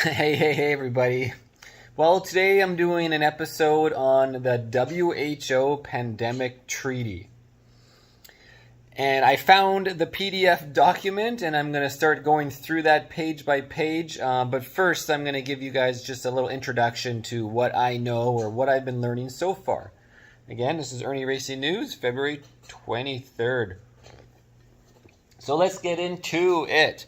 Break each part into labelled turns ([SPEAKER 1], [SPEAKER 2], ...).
[SPEAKER 1] Hey, everybody. Well, today I'm doing an episode on the WHO Pandemic Treaty. And I found the PDF document, and I'm going to start going through that page by page. But first, I'm going to give you guys just a little introduction to what I know or what I've been learning so far. Again, this is Ernie Racing News, February 23rd. So let's get into it.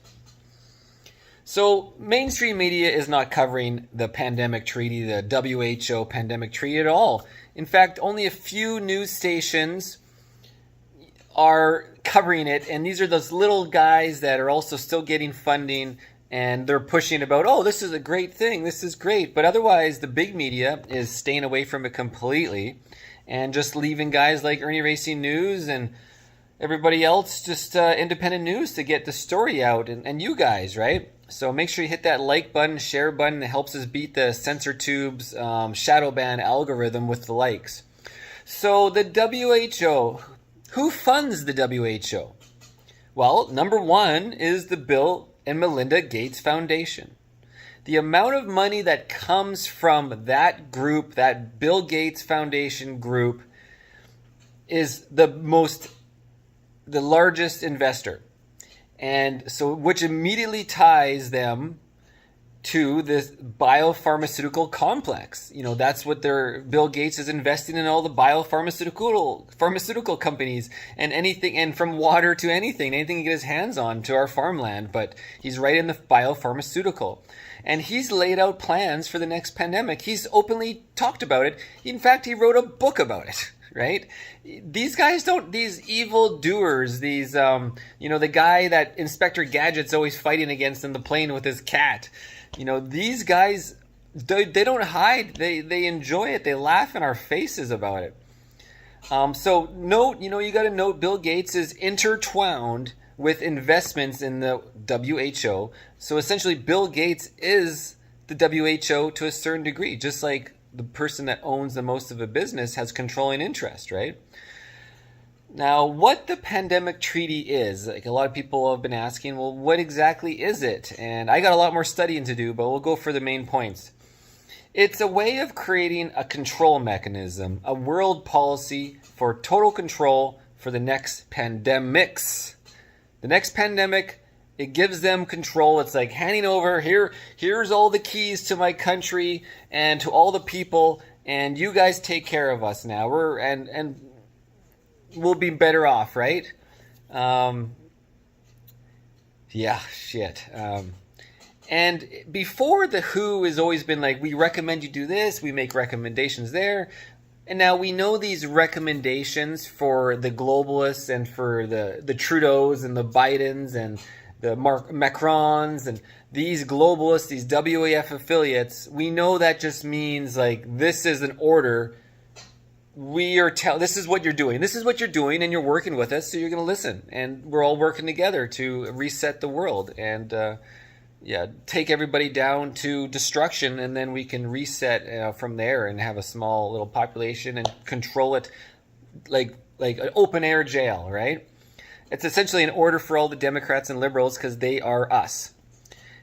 [SPEAKER 1] So mainstream media is not covering the pandemic treaty, the WHO pandemic treaty at all. In fact, only a few news stations are covering it, and these are those little guys that are also still getting funding, and they're pushing about, oh, this is a great thing, this is great. But otherwise, the big media is staying away from it completely and just leaving guys like Ernie Racing News and everybody else just independent news to get the story out, and you guys, right? So make sure you hit that like button, share button. It helps us beat the CensorTube's shadow ban algorithm with the likes. So the WHO, who funds the WHO? Well, number one is the Bill and Melinda Gates Foundation. The amount of money that comes from that group, that Bill Gates Foundation group, is the largest investor. And so, which immediately ties them to this biopharmaceutical complex. You know, that's what Bill Gates is investing in, all the pharmaceutical companies and anything, and from water to anything he can get his hands on to our farmland. But he's right in the biopharmaceutical. And he's laid out plans for the next pandemic. He's openly talked about it. In fact, he wrote a book about it. Right? These guys these evil doers, the guy that Inspector Gadget's always fighting against in the plane with his cat. These guys, they don't hide. They enjoy it. They laugh in our faces about it. So note, you got to note Bill Gates is intertwined with investments in the WHO. So essentially, Bill Gates is the WHO to a certain degree, just like the person that owns the most of a business has controlling interest, right? Now, what the pandemic treaty is, like a lot of people have been asking, well, what exactly is it? And I got a lot more studying to do, but we'll go for the main points. It's a way of creating a control mechanism, a world policy for total control for the next pandemics. The next pandemic, it gives them control. It's like handing over, here's all the keys to my country and to all the people, and you guys take care of us now. And we'll be better off, right? And before, the WHO has always been like, we recommend you do this, we make recommendations there. And now we know these recommendations for the globalists and for the Trudeaus and the Bidens and the Macrons and these globalists, these WEF affiliates. We know that just means like, this is an order. This is what you're doing. This is what you're doing, and you're working with us, so you're going to listen. And we're all working together to reset the world and take everybody down to destruction, and then we can reset from there and have a small little population and control it like an open air jail, right? It's essentially an order for all the Democrats and liberals because they are us.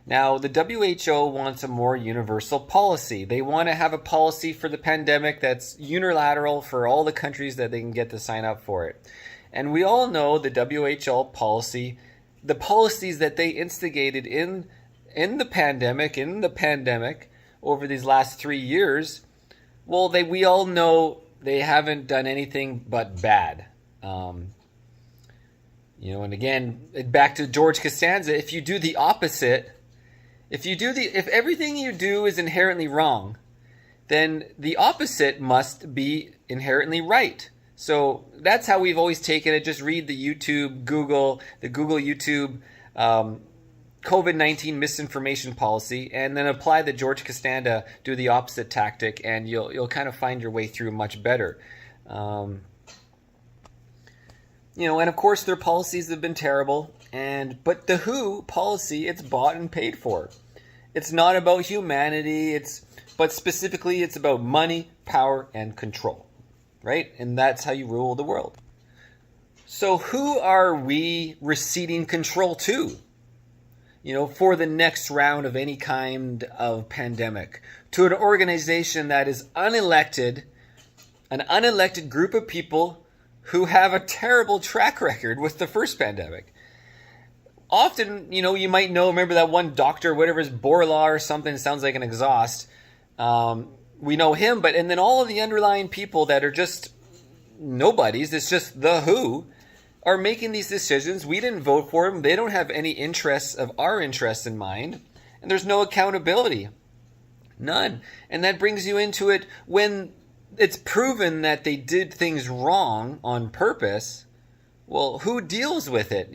[SPEAKER 1] Now, the WHO wants a more universal policy. They want to have a policy for the pandemic that's unilateral for all the countries that they can get to sign up for it. And we all know the WHO policy, the policies that they instigated in the pandemic over these last 3 years, well, we all know they haven't done anything but bad. And again, back to George Costanza, if you do the opposite, if everything you do is inherently wrong, then the opposite must be inherently right. So that's how we've always taken it. Just read the Google YouTube COVID-19 misinformation policy, and then apply the George Costanza, do the opposite tactic, and you'll kind of find your way through much better. And of course their policies have been terrible, but the WHO policy, it's bought and paid for. It's not about humanity, but specifically it's about money, power, and control, right? And that's how you rule the world. So who are we receding control to? for the next round of any kind of pandemic to an organization that is unelected, an unelected group of people who have a terrible track record with the first pandemic. Often, you might remember that one doctor, whatever his Borlaug or something, sounds like an exhaust. We know him, and then all of the underlying people that are just nobodies, it's just the WHO, are making these decisions. We didn't vote for them. They don't have any interests of our interests in mind. And there's no accountability. None. And that brings you into it when it's proven that they did things wrong on purpose. Well, who deals with it?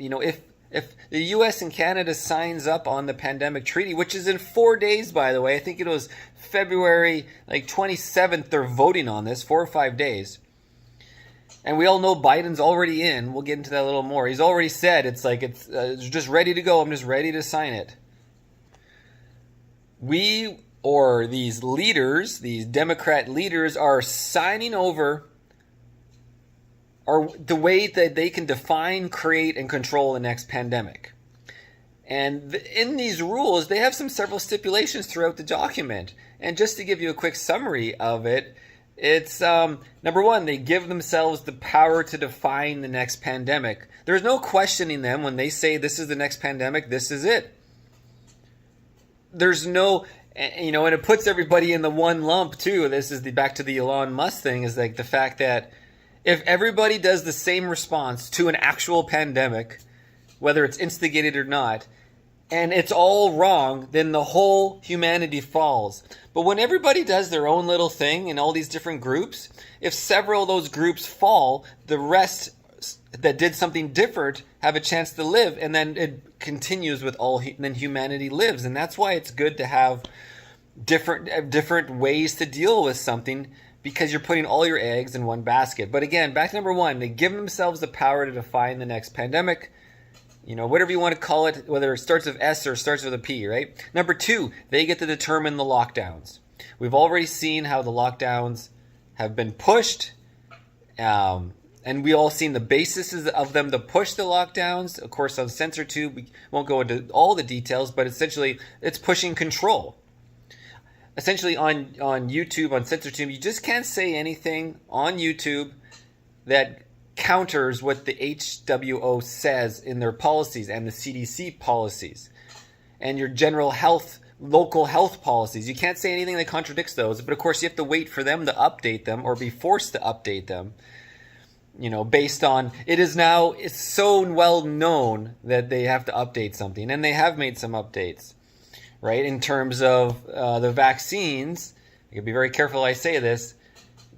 [SPEAKER 1] If the U.S. and Canada signs up on the pandemic treaty, which is in 4 days, by the way, I think it was February 27th, they're voting on this, 4 or 5 days. And we all know Biden's already in. We'll get into that a little more. He's already said it's just ready to go. I'm just ready to sign it. These leaders, these Democrat leaders, are signing over the way that they can define, create, and control the next pandemic. And in these rules, they have several stipulations throughout the document. And just to give you a quick summary of it, it's number one, they give themselves the power to define the next pandemic. There's no questioning them when they say this is the next pandemic, this is it. There's no, and it puts everybody in the one lump too. This is back to the Elon Musk thing, is the fact that if everybody does the same response to an actual pandemic, whether it's instigated or not, and it's all wrong, then the whole humanity falls. But when everybody does their own little thing in all these different groups, if several of those groups fall, the rest that did something different have a chance to live, and then it continues with then humanity lives. And that's why it's good to have different ways to deal with something, because you're putting all your eggs in one basket. But again, back to number one, they give themselves the power to define the next pandemic. Whatever you want to call it, whether it starts with S or starts with a P, right? Number two, they get to determine the lockdowns. We've already seen how the lockdowns have been pushed, and we all seen the basis of them to push the lockdowns. Of course, on CensorTube, we won't go into all the details, but essentially, it's pushing control. Essentially, on YouTube, on CensorTube, you just can't say anything on YouTube that counters what the HWO says in their policies and the CDC policies and your general health, local health policies. You can't say anything that contradicts those, but of course you have to wait for them to update them or be forced to update them, based on, it's so well known that they have to update something, and they have made some updates, right? In terms of the vaccines, I gotta be very careful I say this,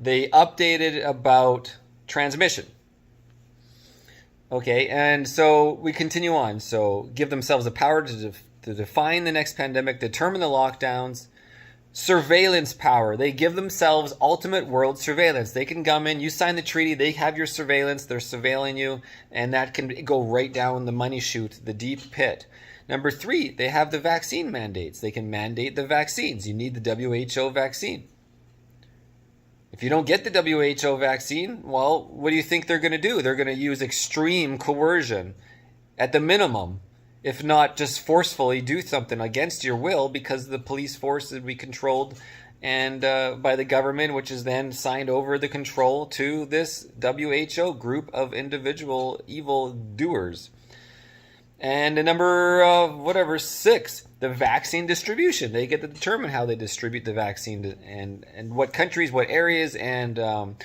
[SPEAKER 1] they updated about transmission. Okay, and so we continue on. So give themselves the power to define the next pandemic, determine the lockdowns, surveillance power. They give themselves ultimate world surveillance. They can come in, you sign the treaty, they have your surveillance, they're surveilling you, and that can go right down the money chute, the deep pit. Number three, they have the vaccine mandates. They can mandate the vaccines. You need the WHO vaccine. If you don't get the WHO vaccine, well, what do you think they're going to do? They're going to use extreme coercion at the minimum, if not just forcefully do something against your will, because the police force would be controlled and by the government, which is then signed over the control to this WHO group of individual evil doers. And number 6, the vaccine distribution. They get to determine how they distribute the vaccine and what countries, what areas, and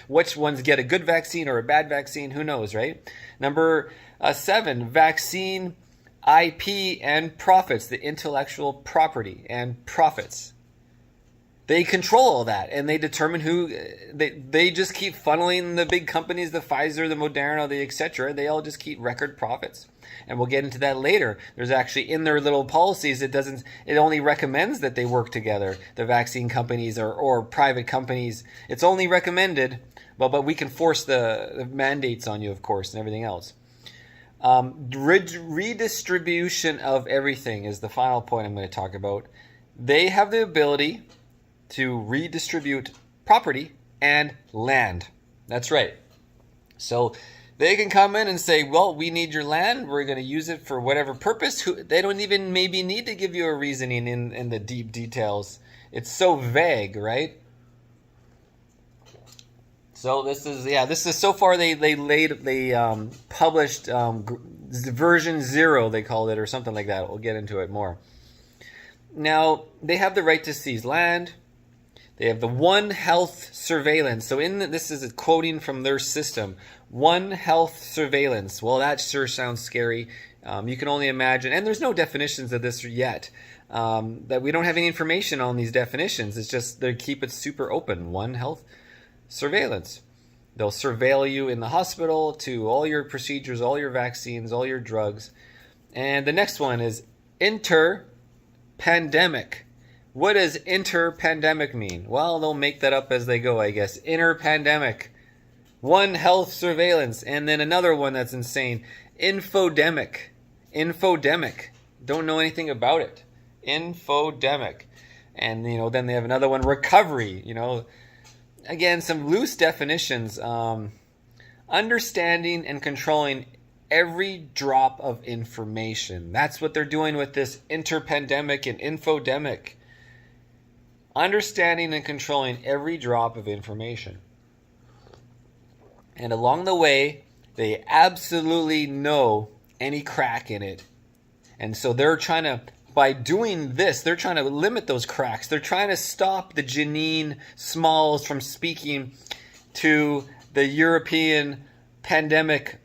[SPEAKER 1] which ones get a good vaccine or a bad vaccine. Who knows, right? Number 7, vaccine IP and profits, the intellectual property and profits. They control all that, and they determine who they just keep funneling the big companies, the Pfizer, the Moderna, the etc. They all just keep record profits. And we'll get into that later. There's actually in their little policies, it only recommends that they work together, the vaccine companies or private companies. It's only recommended, but we can force the mandates on you, of course, and everything else. Redistribution of everything is the final point I'm going to talk about. They have the ability to redistribute property and land. That's right. So They can come in and say, well, we need your land. We're going to use it for whatever purpose. They don't even maybe need to give you a reasoning in the deep details. It's so vague, right? So this is so far they published version 0, they called it, or something like that. We'll get into it more. Now, they have the right to seize land. They have the One Health surveillance. So this is a quoting from their system. One Health surveillance. Well, that sure sounds scary. You can only imagine, and there's no definitions of this yet. That we don't have any information on these definitions. It's just they keep it super open. One Health surveillance. They'll surveil you in the hospital to all your procedures, all your vaccines, all your drugs. And the next one is inter-pandemic. What does inter-pandemic mean? Well, they'll make that up as they go, I guess. Inter-pandemic. One Health surveillance. And then another one that's insane. Infodemic. Infodemic. Don't know anything about it. Infodemic. And, then they have another one, recovery. Again, some loose definitions. Understanding and controlling every drop of information. That's what they're doing with this interpandemic and infodemic. Understanding and controlling every drop of information. And along the way, they absolutely know any crack in it. And so by doing this, they're trying to limit those cracks. They're trying to stop the Janine Smalls from speaking to the European Pandemic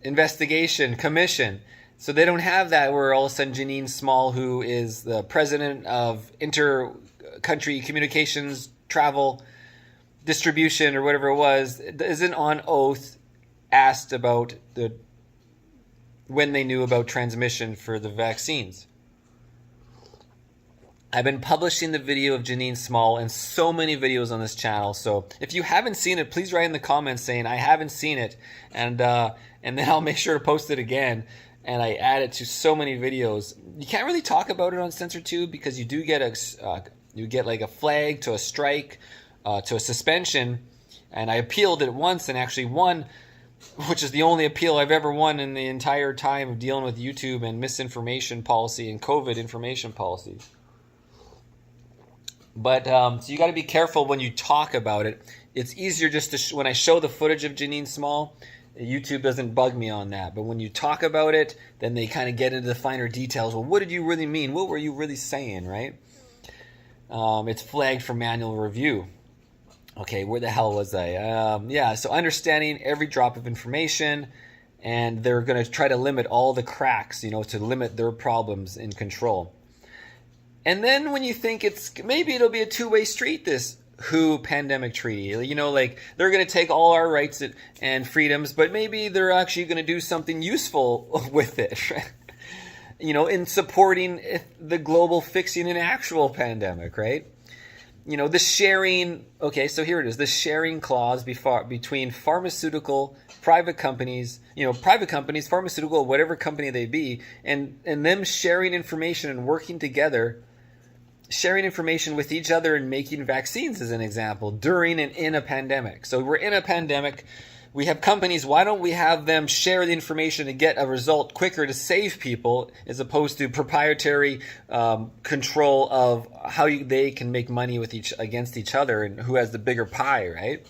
[SPEAKER 1] Investigation Commission. So they don't have that where all of a sudden Janine Small, who is the president of Inter-Country Communications, Travel, Distribution, or whatever it was, isn't on oath asked about when they knew about transmission for the vaccines. I've been publishing the video of Janine Small and so many videos on this channel. So if you haven't seen it, please write in the comments saying I haven't seen it, and then I'll make sure to post it again. And I add it to so many videos. You can't really talk about it on CensorTube because you do get like a flag to a strike, to a suspension. And I appealed it once and actually won, which is the only appeal I've ever won in the entire time of dealing with YouTube and misinformation policy and COVID information policy. But so you got to be careful when you talk about it. It's easier just to when I show the footage of Janine Small, YouTube doesn't bug me on that. But when you talk about it, then they kind of get into the finer details. Well, what did you really mean? What were you really saying, right? It's flagged for manual review. Okay, where the hell was I? So understanding every drop of information, and they're going to try to limit all the cracks, to limit their problems in control. And then when you think maybe it'll be a two-way street, this WHO pandemic treaty, like they're going to take all our rights and freedoms, but maybe they're actually going to do something useful with it, in supporting the global fixing an actual pandemic, right? The sharing, okay, so here it is, the sharing clause between pharmaceutical private companies, pharmaceutical, whatever company they be, and them sharing information and working together, sharing information with each other and making vaccines, as an example, during and in a pandemic. So we're in a pandemic. We have companies. Why don't we have them share the information to get a result quicker to save people, as opposed to proprietary control of how they can make money against each other and who has the bigger pie, right?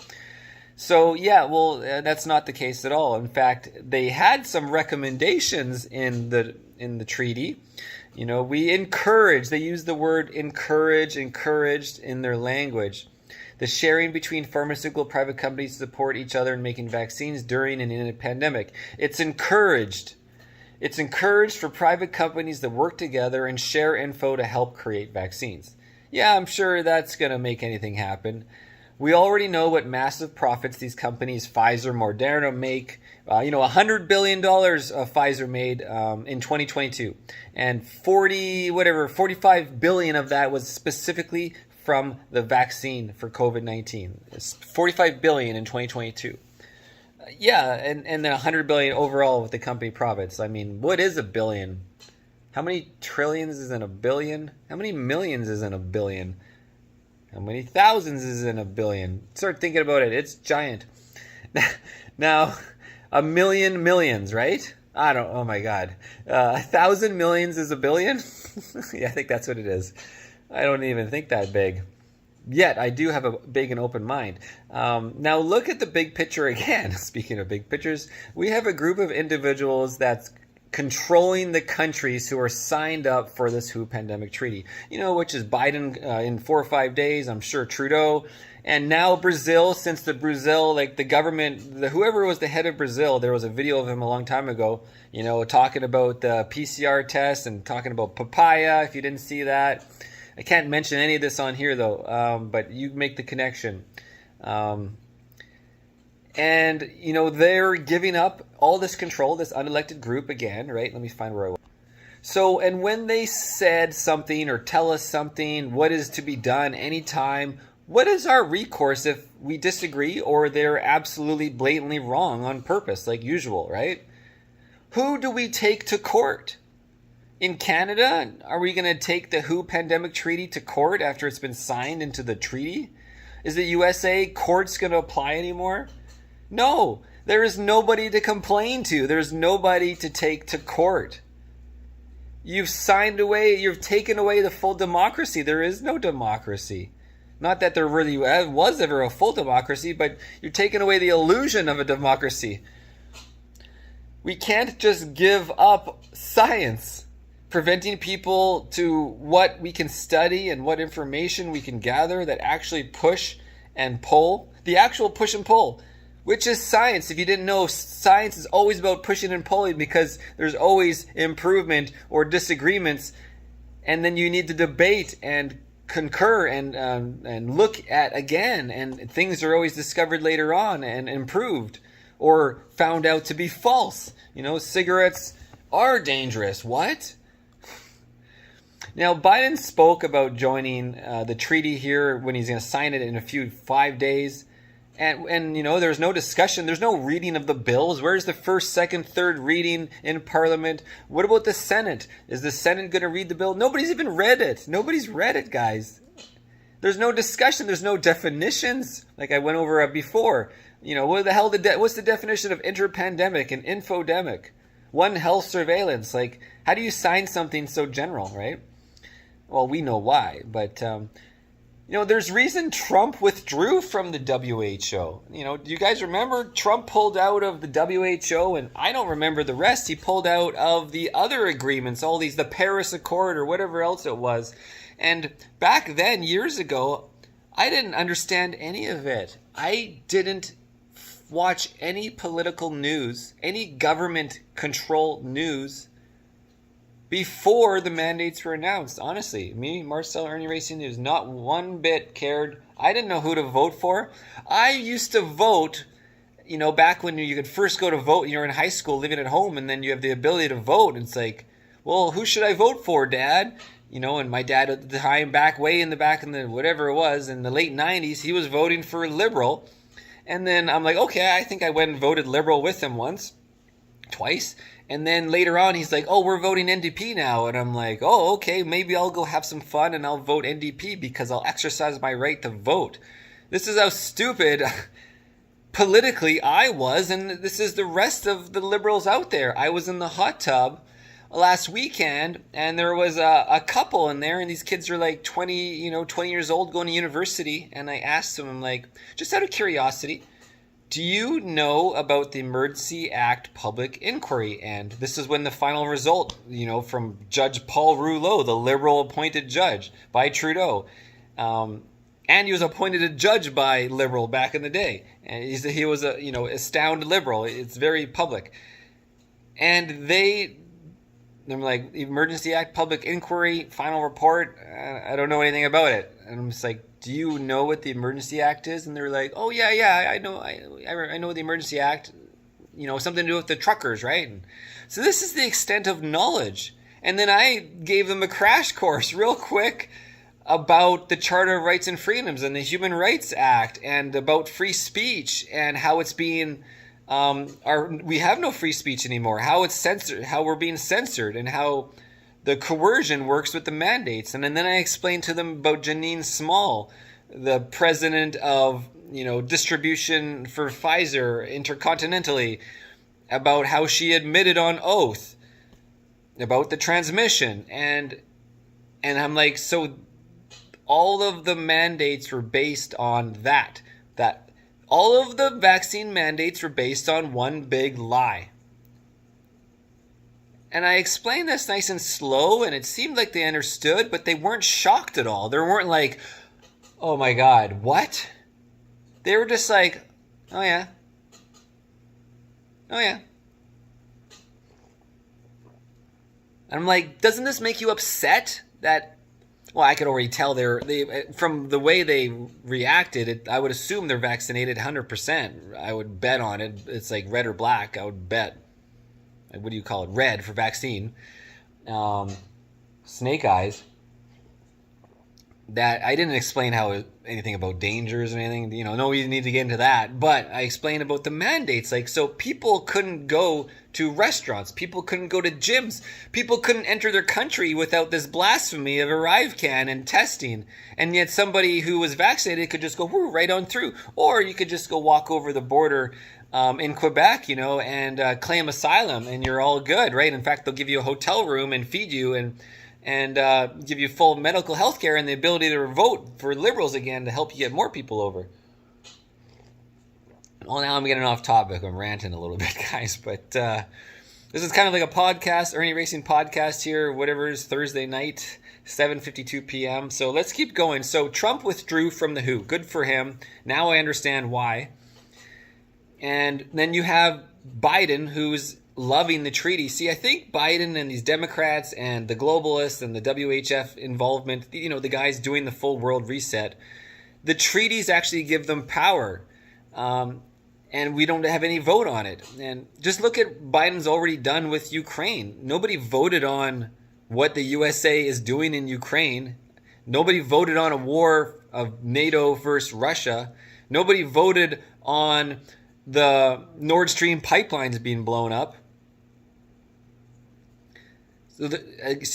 [SPEAKER 1] So that's not the case at all. In fact, they had some recommendations in the treaty. We encourage. They use the word encouraged in their language. The sharing between pharmaceutical private companies to support each other in making vaccines during and in a pandemic. It's encouraged. It's encouraged for private companies to work together and share info to help create vaccines. Yeah, I'm sure that's going to make anything happen. We already know what massive profits these companies, Pfizer, Moderna, make. $100 billion Pfizer made in 2022. And 45 billion of that was specifically from the vaccine for COVID-19. It's 45 billion in 2022. And then 100 billion overall with the company profits. I mean, what is a billion? How many trillions is in a billion? How many millions is in a billion? How many thousands is in a billion? Start thinking about it. It's giant. Now, a million millions, right? I don't. Oh my God, 1,000 millions is a billion. Yeah, I think that's what it is. I don't even think that big. Yet I do have a big and open mind. Now look at the big picture again. Speaking of big pictures, we have a group of individuals that's controlling the countries who are signed up for this WHO pandemic treaty. Which is Biden in 4 or 5 days. I'm sure Trudeau, and now Brazil. Since the Brazil, like the government, whoever was the head of Brazil, there was a video of him a long time ago. Talking about the PCR test and talking about papaya. If you didn't see that. I can't mention any of this on here, though, but you make the connection. And, they're giving up all this control, this unelected group again, right? Let me find where I was. So, and when they said something or tell us something, what is to be done anytime, what is our recourse if we disagree or they're absolutely blatantly wrong on purpose, like usual, right? Who do we take to court? In Canada, are we going to take the WHO pandemic treaty to court after it's been signed into the treaty? Is the USA courts going to apply anymore? No, there is nobody to complain to. There's nobody to take to court. You've taken away the full democracy. There is no democracy. Not that there really was ever a full democracy, but you're taking away the illusion of a democracy. We can't just give up science. Preventing people to what we can study and what information we can gather that actually push and pull. The actual push and pull, which is science. If you didn't know, science is always about pushing and pulling because there's always improvement or disagreements. And then you need to debate and concur and look at again. And things are always discovered later on and improved or found out to be false. Cigarettes are dangerous. What? Now, Biden spoke about joining the treaty here when he's going to sign it in 5 days. And there's no discussion. There's no reading of the bills. Where's the first, second, third reading in Parliament? What about the Senate? Is the Senate going to read the bill? Nobody's even read it. Nobody's read it, guys. There's no discussion. There's no definitions like I went over before. What the hell? What's the definition of interpandemic and infodemic? One health surveillance. Like, how do you sign something so general, right? Well, we know why, but, there's reason Trump withdrew from the WHO. Do you guys remember Trump pulled out of the WHO, and I don't remember the rest. He pulled out of the other agreements, the Paris Accord or whatever else it was. And back then, years ago, I didn't understand any of it. I didn't watch any political news, any government-controlled news before the mandates were announced. Honestly, me, Marcel Ernie Racing News, not one bit cared. I didn't know who to vote for. I used to vote, back when you could first go to vote, you're in high school living at home, and then you have the ability to vote. And it's like, well, who should I vote for, Dad? And my dad at the time, way in the whatever it was, in the late 90s, he was voting for Liberal. And then I'm like, okay, I think I went and voted Liberal with him twice. And then later on, he's like, oh, we're voting NDP now. And I'm like, oh, okay, maybe I'll go have some fun and I'll vote NDP because I'll exercise my right to vote. This is how stupid politically I was. And this is the rest of the liberals out there. I was in the hot tub last weekend and there was a couple in there. And these kids are like 20 years old going to university. And I asked them, I'm like, just out of curiosity, do you know about the Emergency Act public inquiry? And this is when the final result, from Judge Paul Rouleau, the liberal appointed judge by Trudeau. And he was appointed a judge by Liberal back in the day. And he was a, astounded Liberal. It's very public. And they're like, Emergency Act public inquiry, final report. I don't know anything about it. And I'm just like, do you know what the Emergency Act is? And they're like, oh, yeah, I know. I know the Emergency Act, something to do with the truckers, right? And so this is the extent of knowledge. And then I gave them a crash course real quick about the Charter of Rights and Freedoms and the Human Rights Act and about free speech and how it's being, we have no free speech anymore, how it's censored, how we're being censored and how the coercion works with the mandates. And then I explained to them about Janine Small, the president of distribution for Pfizer intercontinentally, about how she admitted on oath about the transmission, and I'm like, so all of the mandates were based on that all of the vaccine mandates were based on one big lie. And I explained this nice and slow, and it seemed like they understood, but they weren't shocked at all. They weren't like, oh my God, what? They were just like, oh yeah. Oh yeah. And I'm like, doesn't this make you upset that, well, I could already tell they from the way they reacted, I would assume they're vaccinated 100%. I would bet on it. It's like red or black. I would bet. What do you call it? Red for vaccine. Snake eyes. That I didn't explain anything about dangers or anything. No, we need to get into that. But I explained about the mandates. Like, so people couldn't go to restaurants. People couldn't go to gyms. People couldn't enter their country without this blasphemy of ArriveCan and testing. And yet somebody who was vaccinated could just go right on through. Or you could just go walk over the border in Quebec, and claim asylum, and you're all good, right? In fact, they'll give you a hotel room and feed you and give you full medical health care and the ability to vote for Liberals again to help you get more people over. Well, now I'm getting off topic. I'm ranting a little bit, guys. But this is kind of like a podcast, Ernie Racing podcast here, whatever it is, Thursday night, 7:52 p.m. So let's keep going. So Trump withdrew from the WHO. Good for him. Now I understand why. And then you have Biden, who's loving the treaty. See, I think Biden and these Democrats and the globalists and the WHF involvement, the guys doing the full world reset, the treaties actually give them power. And we don't have any vote on it. And just look at Biden's already done with Ukraine. Nobody voted on what the USA is doing in Ukraine. Nobody voted on a war of NATO versus Russia. Nobody voted on the Nord Stream pipelines being blown up. So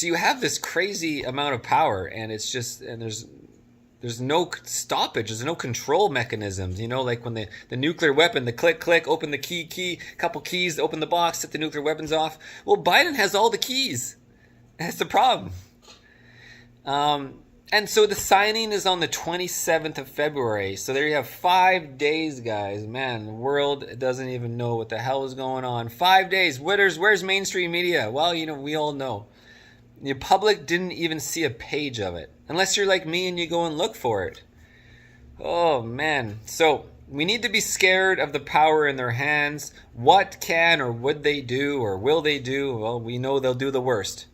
[SPEAKER 1] you have this crazy amount of power, and it's just, and there's no stoppage, there's no control mechanisms, like when the nuclear weapon, the click, open the key, couple keys, open the box, set the nuclear weapons off. Well, Biden has all the keys. That's the problem. And so the signing is on the 27th of February. So there you have 5 days, guys. Man, the world doesn't even know what the hell is going on. 5 days. Where's mainstream media? Well, we all know. The public didn't even see a page of it. Unless you're like me and you go and look for it. Oh, man. So we need to be scared of the power in their hands. What can or would they do or will they do? Well, we know they'll do the worst.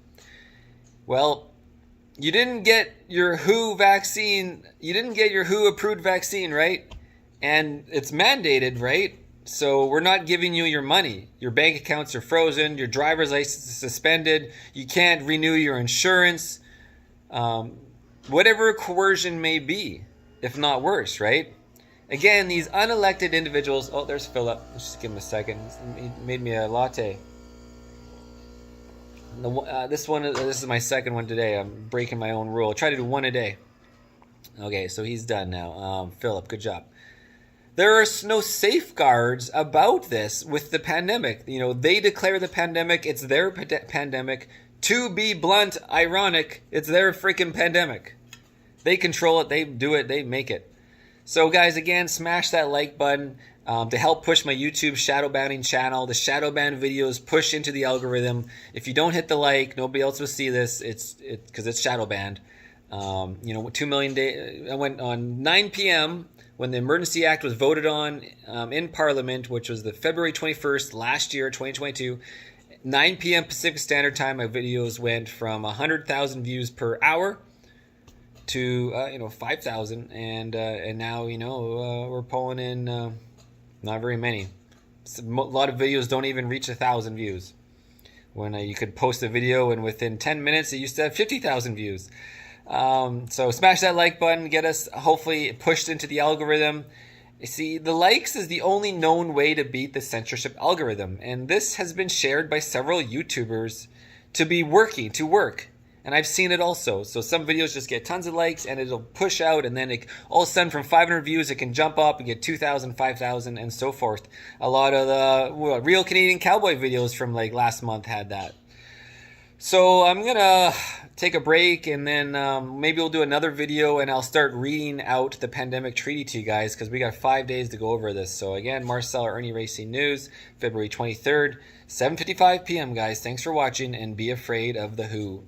[SPEAKER 1] Well, you didn't get your WHO vaccine. You didn't get your WHO approved vaccine, right? And it's mandated, right? So we're not giving you your money. Your bank accounts are frozen. Your driver's license is suspended. You can't renew your insurance. Whatever coercion may be, if not worse, right? Again, these unelected individuals. Oh, there's Philip. Let's just give him a second. He made me a latte. This is my second one today. I'm breaking my own rule. I try to do one a day. Okay, so he's done now. Philip, good job. There are no safeguards about this with the pandemic. They declare the pandemic. It's their pandemic. To be blunt, ironic, it's their freaking pandemic. They control it. They do it. They make it. So, guys, again, smash that like button. To help push my YouTube shadow banning channel. The shadow ban videos push into the algorithm. If you don't hit the like, nobody else will see this. It's because it's shadow banned. 2 million days. I went on 9 p.m. when the Emergency Act was voted on in Parliament, which was the February 21st last year, 2022. 9 p.m. Pacific Standard Time, my videos went from 100,000 views per hour to 5,000, and now we're pulling in. Not very many. A lot of videos don't even reach 1,000 views. When you could post a video and within 10 minutes it used to have 50,000 views. So smash that like button. Get us hopefully pushed into the algorithm. You see, the likes is the only known way to beat the censorship algorithm. And this has been shared by several YouTubers to work. And I've seen it also. So some videos just get tons of likes and it'll push out, and then all of a sudden from 500 views it can jump up and get 2,000, 5,000, and so forth. A lot of the Real Canadian Cowboy videos from like last month had that. So I'm going to take a break, and then maybe we'll do another video, and I'll start reading out the pandemic treaty to you guys, because we got 5 days to go over this. So again, Marcel Ernie Racing News, February 23rd, 7:55 p.m. guys. Thanks for watching, and be afraid of the WHO.